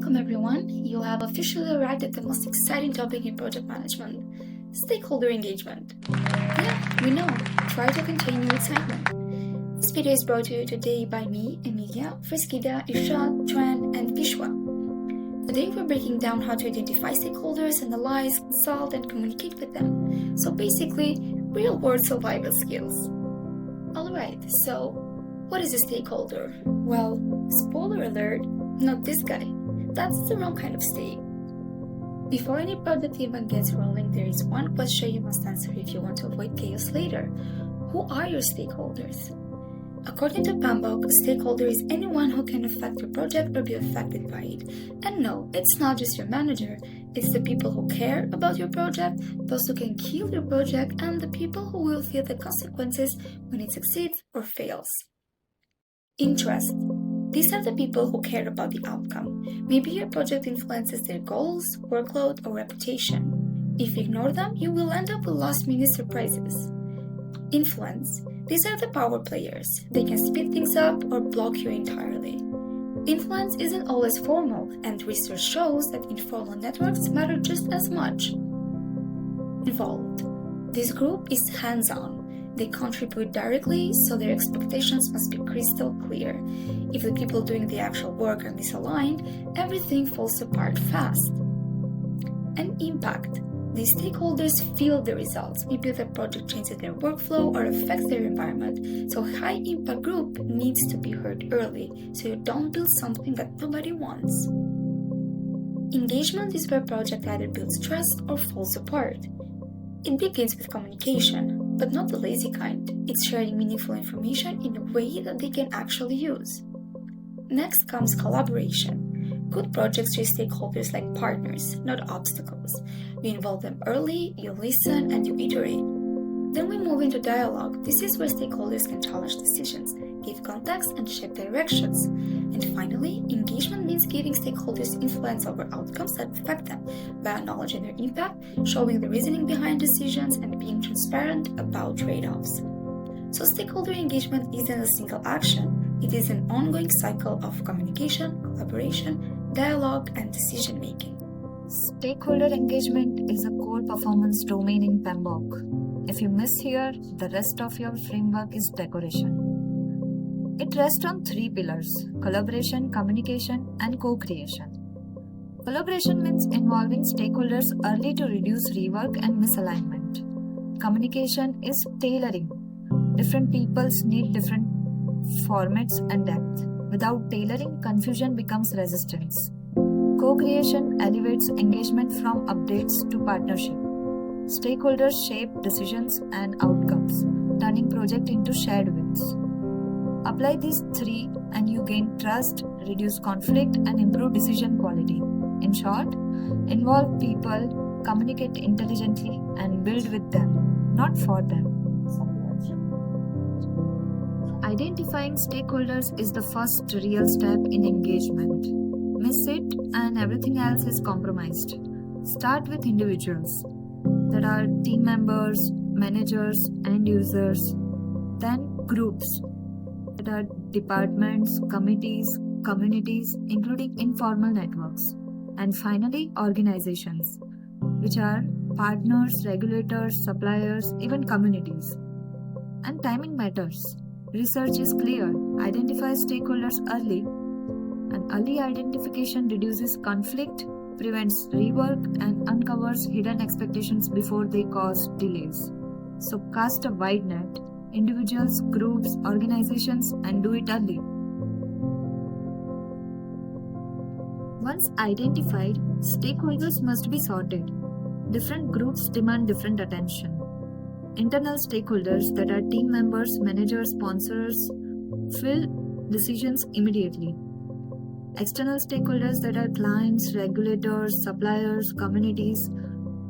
Welcome everyone. You have officially arrived at the most exciting topic in project management, stakeholder engagement. Yeah, we know. Try to contain your excitement. This video is brought to you today by me, Emilja, Friskida, Irshad, Tran, and Vishwa. Today we're breaking down how to identify stakeholders, analyze, consult, and communicate with them. So basically, real-world survival skills. Alright, so what is a stakeholder? Well, spoiler alert, not this guy. That's the wrong kind of stake. Before any project even gets rolling, there is one question you must answer if you want to avoid chaos later. Who are your stakeholders? According to PMBOK, a stakeholder is anyone who can affect your project or be affected by it. And no, it's not just your manager. It's the people who care about your project, those who can kill your project, and the people who will feel the consequences when it succeeds or fails. Interest. These are the people who care about the outcome. Maybe your project influences their goals, workload, or reputation. If you ignore them, you will end up with last-minute surprises. Influence. These are the power players. They can speed things up or block you entirely. Influence isn't always formal, and research shows that informal networks matter just as much. Involved. This group is hands-on. They contribute directly, so their expectations must be crystal clear. If the people doing the actual work are misaligned, everything falls apart fast. And impact. These stakeholders feel the results. Maybe the project changes their workflow or affects their environment. So high-impact group needs to be heard early, so you don't build something that nobody wants. Engagement is where project either builds trust or falls apart. It begins with communication, but not the lazy kind. It's sharing meaningful information in a way that they can actually use. Next comes collaboration. Good projects treat stakeholders like partners, not obstacles. You involve them early, you listen, and you iterate. Then we move into dialogue. This is where stakeholders can challenge decisions, give context, and shape directions. And finally, engagement means giving stakeholders influence over outcomes that affect them by acknowledging their impact, showing the reasoning behind decisions, and being transparent about trade-offs. So stakeholder engagement isn't a single action. It is an ongoing cycle of communication, collaboration, dialogue, and decision-making. Stakeholder engagement is a core performance domain in PMBOK. If you miss here, the rest of your framework is decoration. It rests on three pillars: collaboration, communication, and co-creation. Collaboration means involving stakeholders early to reduce rework and misalignment. Communication is tailoring. Different peoples need different formats and depth. Without tailoring, confusion becomes resistance. Co-creation elevates engagement from updates to partnership. Stakeholders shape decisions and outcomes, turning project into shared wins. Apply these three and you gain trust, reduce conflict, and improve decision quality. In short, involve people, communicate intelligently, and build with them, not for them. Identifying stakeholders is the first real step in engagement. Miss it and everything else is compromised. Start with individuals, that are team members, managers, end users. Then groups, that are departments, committees, communities, including informal networks. And finally, organizations, which are partners, regulators, suppliers, even communities. And timing matters. Research is clear. Identify stakeholders early. And early identification reduces conflict, prevents rework, and uncovers hidden expectations before they cause delays. So cast a wide net, individuals, groups, organizations, and do it early. Once identified, stakeholders must be sorted. Different groups demand different attention. Internal stakeholders, that are team members, managers, sponsors, fill decisions immediately. External stakeholders, that are clients, regulators, suppliers, communities,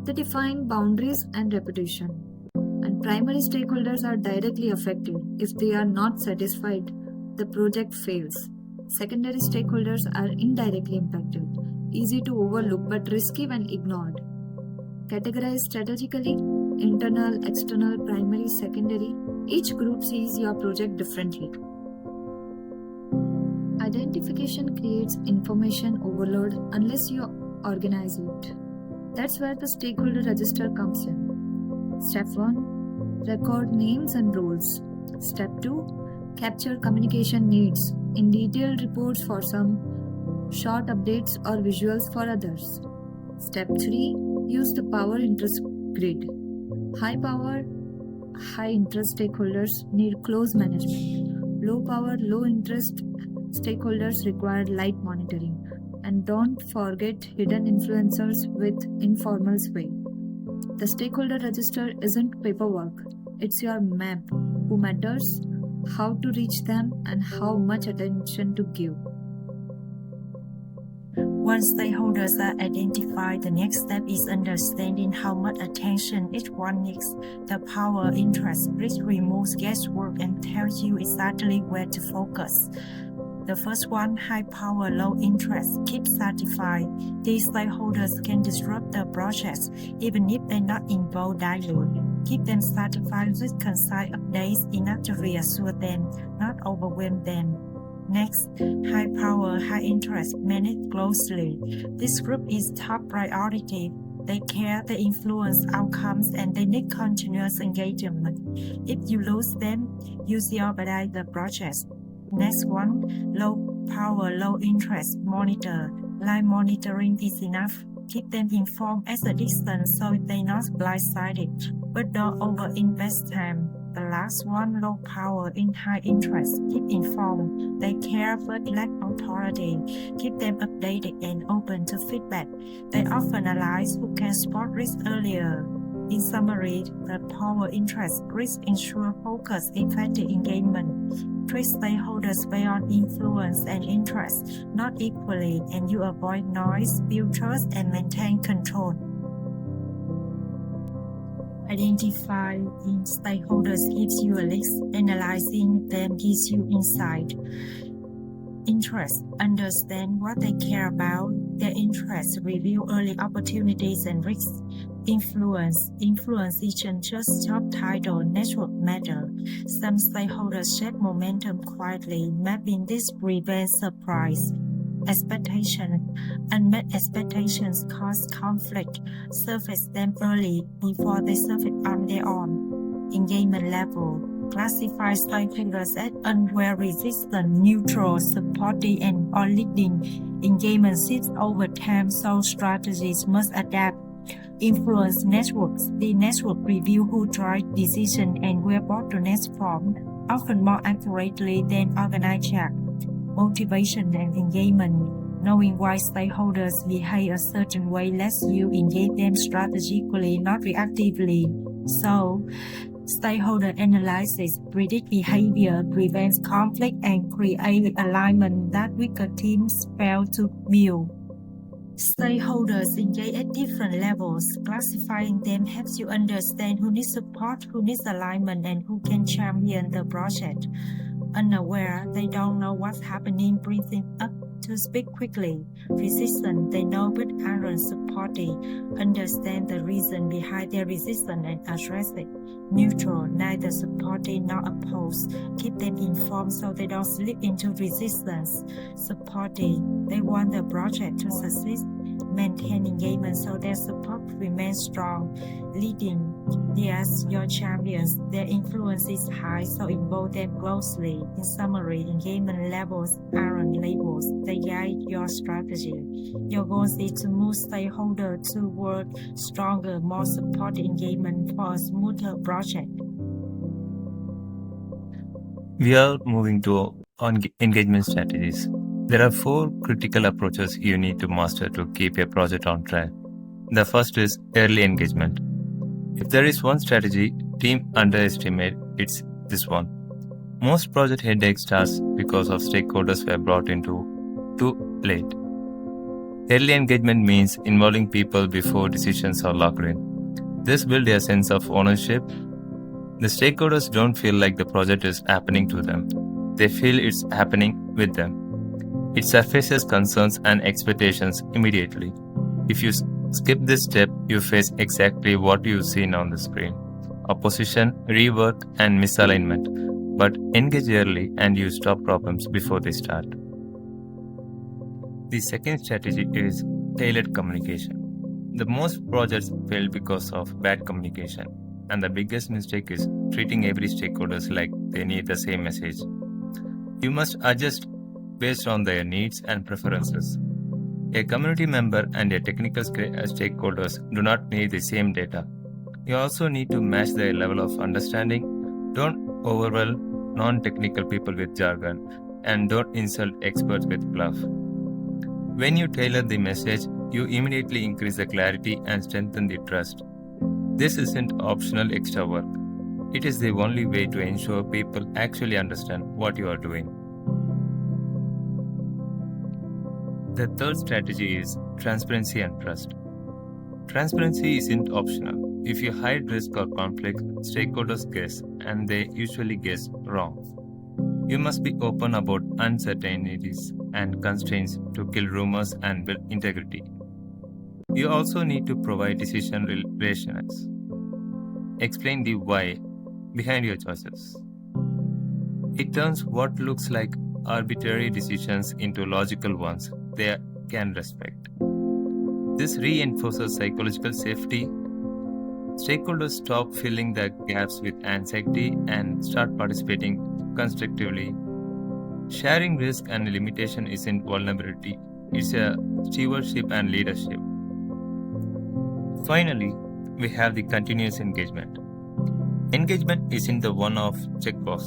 they define boundaries and reputation. And primary stakeholders are directly affected. If they are not satisfied, the project fails. Secondary stakeholders are indirectly impacted, easy to overlook but risky when ignored. Categorize strategically: internal, external, primary, secondary. Each group sees your project differently. Identification creates information overload unless you organize it. That's where the stakeholder register comes in. Step 1. Record names and roles. Step 2. Capture communication needs in detailed reports for some, short updates or visuals for others. Step 3. Use the power interest grid. High power, high interest stakeholders need close management. Low power, low interest stakeholders require light monitoring. And don't forget hidden influencers with informal sway. The stakeholder register isn't paperwork, it's your map. Who matters, how to reach them, and how much attention to give. Once stakeholders are identified, the next step is understanding how much attention each one needs. The power interest grid removes guesswork and tells you exactly where to focus. The first one, high power, low interest, keep certified. These stakeholders can disrupt the project even if they're not involved directly. Keep them certified with concise updates enough to reassure them, not overwhelm them. Next, high power, high interest, manage closely. This group is top priority. They care, they influence outcomes, and they need continuous engagement. If you lose them, you jeopardize the project. Next one, low power, low interest, monitor. Line monitoring is enough. Keep them informed at a distance so they're not blindsided, but don't overinvest time. The last one, low power in high interest. Keep informed. They care but lack authority. Keep them updated and open to feedback. They often analyze who can spot risk earlier. In summary, the power interest grid ensure focused, effective engagement. Treat stakeholders based on influence and interest, not equally, and you avoid noise, build trust, and maintain control. Identifying stakeholders gives you a list. Analyzing them gives you insight. Interest. Understand what they care about. Their interests. Review early opportunities and risks. Influence. Influence isn't just job title, network matter. Some stakeholders shape momentum quietly. Mapping this prevents surprise. Expectation. Unmet expectations cause conflict. Surface them early before they surface on their own. Engagement level. Classify stakeholders as unwell, resistant, neutral, supportive, and or leading. Engagement shifts over time, so strategies must adapt. Influence networks. The network review who drive decision and where bottlenecks form, often more accurately than organized check. Motivation and engagement. Knowing why stakeholders behave a certain way lets you engage them strategically, not reactively. So, stakeholder analysis predict behavior, prevents conflict, and create alignment that weaker teams fail to build. Stakeholders engage at different levels. Classifying them helps you understand who needs support, who needs alignment, and who can champion the project. Unaware, they don't know what's happening, breathing up to speak quickly. Resistant, they know but aren't supportive. Understand the reason behind their resistance and address it. Neutral, neither supportive nor opposed. Keep them informed so they don't slip into resistance. Supportive, they want the project to succeed. Maintain engagement so their support remains strong. Leading, yes, your champions, their influence is high, so involve them closely. In summary, engagement levels aren't labels, they guide your strategy. Your goal is to move stakeholders toward stronger, more supportive engagement for a smoother project. We are moving to engagement strategies. There are 4 critical approaches you need to master to keep your project on track. The first is early engagement. If there is one strategy team underestimate, it's this one. Most project headache starts because of stakeholders were brought into too late. Early engagement means involving people before decisions are locked in. This builds a sense of ownership. The stakeholders don't feel like the project is happening to them. They feel it's happening with them. It surfaces concerns and expectations immediately. If you skip this step, you face exactly what you've seen on the screen: opposition, rework, and misalignment. But engage early and you stop problems before they start. The second strategy is tailored communication. The most projects fail because of bad communication, and the biggest mistake is treating every stakeholder like they need the same message. You must adjust based on their needs and preferences. A community member and a technical stakeholders do not need the same data. You also need to match their level of understanding. Don't overwhelm non-technical people with jargon, and don't insult experts with fluff. When you tailor the message, you immediately increase the clarity and strengthen the trust. This isn't optional extra work. It is the only way to ensure people actually understand what you are doing. The third strategy is transparency and trust. Transparency isn't optional. If you hide risk or conflict, stakeholders guess, and they usually guess wrong. You must be open about uncertainties and constraints to kill rumors and build integrity. You also need to provide decision rationales. Explain the why behind your choices. It turns what looks like arbitrary decisions into logical ones they can respect. This reinforces psychological safety. Stakeholders stop filling the gaps with anxiety and start participating constructively. Sharing risk and limitation isn't vulnerability, it's a stewardship and leadership. Finally, we have the continuous engagement. Engagement isn't the one-off checkbox.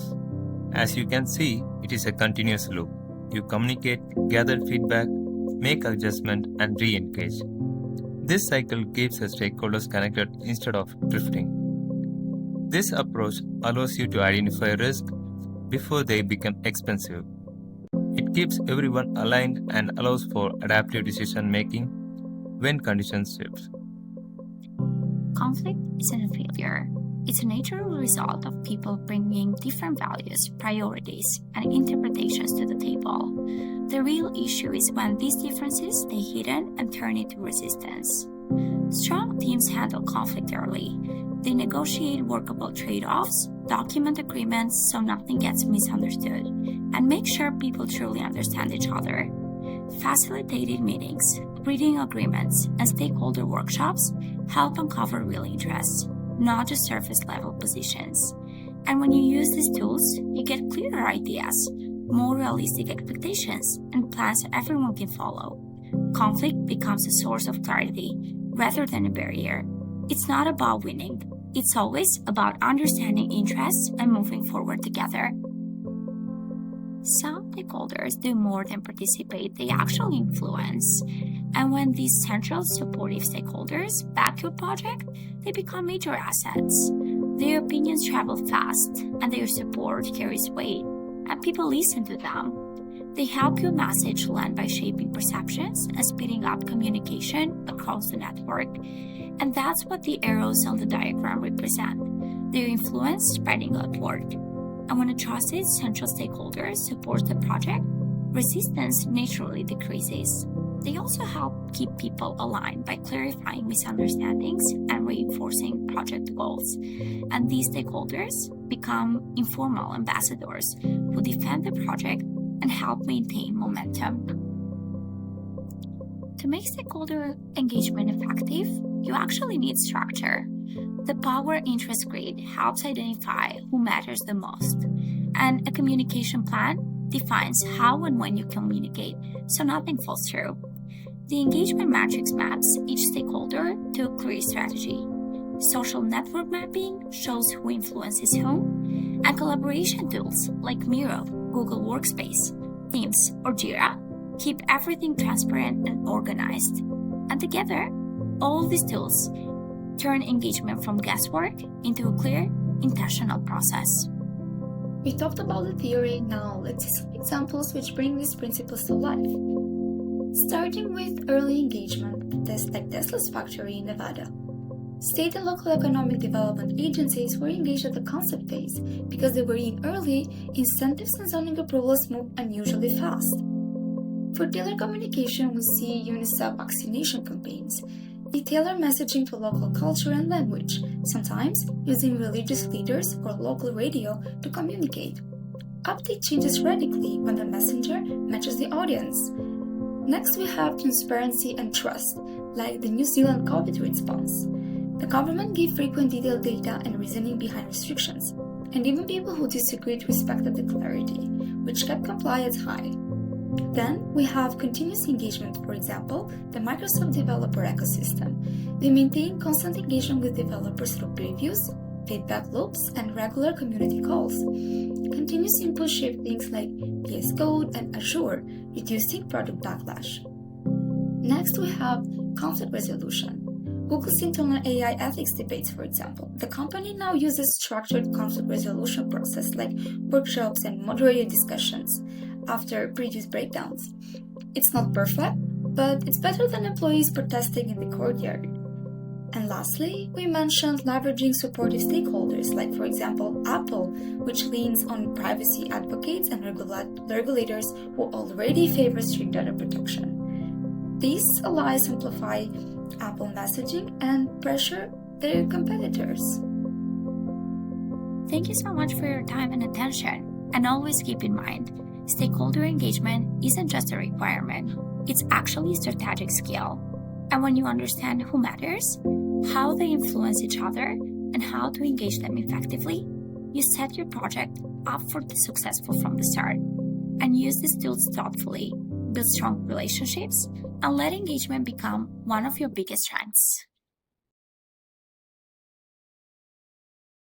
As you can see, it is a continuous loop. You communicate, gather feedback, make adjustment, and re-engage. This cycle keeps the stakeholders connected instead of drifting. This approach allows you to identify risk before they become expensive. It keeps everyone aligned and allows for adaptive decision making when conditions shift. Conflict isn't a failure. It's a natural result of people bringing different values, priorities, and interpretations to the table. The real issue is when these differences stay hidden and turn into resistance. Strong teams handle conflict early. They negotiate workable trade-offs, document agreements so nothing gets misunderstood, and make sure people truly understand each other. Facilitated meetings, reading agreements, and stakeholder workshops help uncover real interests, not just surface-level positions. And when you use these tools, you get clearer ideas, more realistic expectations, and plans everyone can follow. Conflict becomes a source of clarity rather than a barrier. It's not about winning. It's always about understanding interests and moving forward together. Some stakeholders do more than participate, they actually influence. And when these central supportive stakeholders back your project, they become major assets. Their opinions travel fast, and their support carries weight, and people listen to them. They help your message land by shaping perceptions and speeding up communication across the network. And that's what the arrows on the diagram represent, their influence spreading outward. And when a trusted central stakeholder supports the project, resistance naturally decreases. They also help keep people aligned by clarifying misunderstandings and reinforcing project goals. And these stakeholders become informal ambassadors who defend the project and help maintain momentum. To make stakeholder engagement effective, you actually need structure. The Power Interest Grid helps identify who matters the most, and a communication plan defines how and when you communicate so nothing falls through. The engagement matrix maps each stakeholder to a clear strategy. Social network mapping shows who influences whom, and collaboration tools like Miro, Google Workspace, Teams, or Jira keep everything transparent and organized. And together, all these tools turn engagement from guesswork into a clear, intentional process. We talked about the theory, now let's see some examples which bring these principles to life. Starting with early engagement, like Tesla's factory in Nevada. State and local economic development agencies were engaged at the concept phase because they were in early, incentives and zoning approvals move unusually fast. For dealer communication, we see UNICEF vaccination campaigns. They tailor messaging to local culture and language, sometimes using religious leaders or local radio to communicate. Update changes radically when the messenger matches the audience. Next, we have transparency and trust, like the New Zealand COVID response. The government gave frequent detailed data and reasoning behind restrictions, and even people who disagreed respected the clarity, which kept compliance high. Then, we have continuous engagement, for example, the Microsoft developer ecosystem. They maintain constant engagement with developers through previews, feedback loops, and regular community calls. Continuous input shape things like VS Code and Azure, reducing product backlash. Next, we have conflict resolution. Google's internal AI ethics debates, for example. The company now uses structured conflict resolution process like workshops and moderated discussions after previous breakdowns. It's not perfect, but it's better than employees protesting in the courtyard. And lastly, we mentioned leveraging supportive stakeholders like, for example, Apple, which leans on privacy advocates and regulators who already favor strict data protection. These allies simplify Apple messaging and pressure their competitors. Thank you so much for your time and attention. And always keep in mind, stakeholder engagement isn't just a requirement, it's actually a strategic skill. And when you understand who matters, how they influence each other, and how to engage them effectively, you set your project up for the successful from the start. And use these tools thoughtfully, build strong relationships, and let engagement become one of your biggest strengths.